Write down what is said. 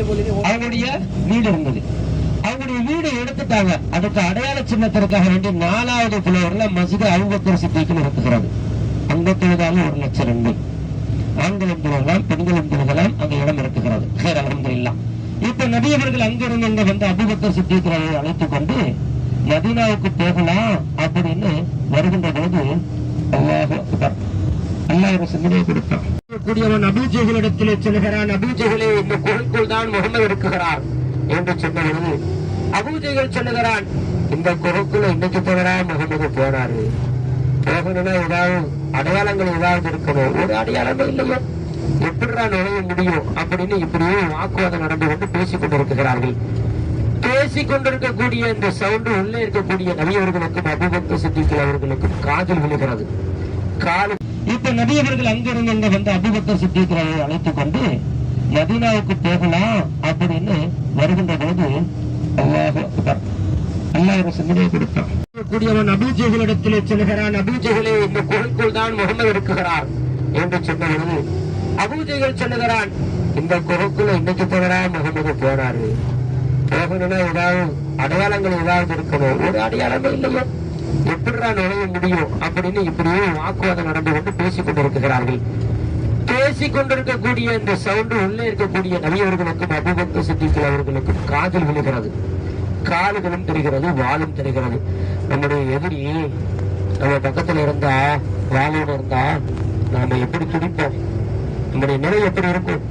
அவங்களுடைய வீடு இருந்தது. அவங்களுடைய வீடு எடுத்துட்டாங்க. அதுக்கு அடையாள சின்னத்திற்காக வேண்டி 4வது புலவர்ல மஸ்ஜித் அபூபக்கர் சித்திக்கு நடத்துகிறது. அங்க தொழுதாலும் 1,00,000 நன்மை. ஆண்களும் தொழுகலாம், பெண்களும் தொழுகலாம். அங்க இடம் இருக்குகிறது. அல்ஹம்துலில்லாஹ். இப்ப நபி அவர்கள் அங்கிருந்து வந்து அபூபக்கர் சித்திகளை அழைத்துக் கொண்டு மதீனாவுக்கு போகலாம் அப்படின்னு வருகின்ற போது அல்லாஹ் அக்பர், அல்லாஹ் ஒரு சிந்தனையை கொடுத்தான். கூடியவன் அபூஜஹலிடத்திலே செல்கிறான். அபூஜஹலே, இந்த குகைக்குள் தான் முகமது இருக்கிறார் என்று சொன்ன பொழுது அபூஜஹல் சொல்லுகிறான், இந்த குகைக்குள்ள இன்னைக்கு போகிறா முகமது போனாரு. போகணும்னா ஏதாவது அடையாளங்கள் ஏதாவது இருக்கணும். ஒரு அடையாளமே இல்லையோ, எப்படிடா நுழைய முடியும் அப்படின்னு இப்படியும் வாக்குவாதம் நடந்து கொண்டு பேசிக் கொண்டிருக்கிறார்கள். பேசிக் கொண்டிருக்கக்கூடிய இந்த சவுண்டு உள்ளே இருக்கக்கூடிய நபியவர்களுக்கும் அபூபக்கர் சித்திக் அவர்களுக்கும் காதில் விழுகிறது. இப்ப நபியவர்கள் அங்கிருந்து வந்து அபூபக்கர் சித்திகளை அழைத்துக் கொண்டு மதீனாவுக்கு போகலாம் அப்படின்னு வருகின்ற போது அல்லாஹ் அக்பர், அல்லாஹ் ஒரு சிந்தனையை கொடுத்தான். கூடியவன் அபூஜஹலிடத்திலே செல்கிறான். அபூஜஹலே, இந்த குகைக்குள் தான் முகமது இருக்கிறார் என்று சொன்ன பொழுது அபூஜஹல் சொல்லுகிறான், இந்த குகைக்குள்ள இன்னைக்கு போகிறா முகமது போனாரு. போகணும்னா ஏதாவது அடையாளங்கள் ஏதாவது இருக்கணும். ஒரு அடையாளமே இல்லையோ, எப்படிடா நுழைய முடியும் அப்படின்னு இப்படியும் வாக்குவாதம் நடந்து கொண்டு பேசிக் கொண்டிருக்கிறார்கள். பேசிக் கொண்டிருக்கக்கூடிய இந்த சவுண்டு உள்ளே இருக்கக்கூடிய நபியவர்களுக்கும் அபூபக்கர் சித்திக் அவர்களுக்கும் காதில் விழுகிறது. கால்களும் தெரிகிறது, வாளும் தெரிகிறது. நம்முடைய எதிரி நம்ம பக்கத்துல இருந்தா, வாளோட இருந்தா நாம எப்படி துடிப்போம், நம்முடைய நிலை எப்படி இருக்கும்?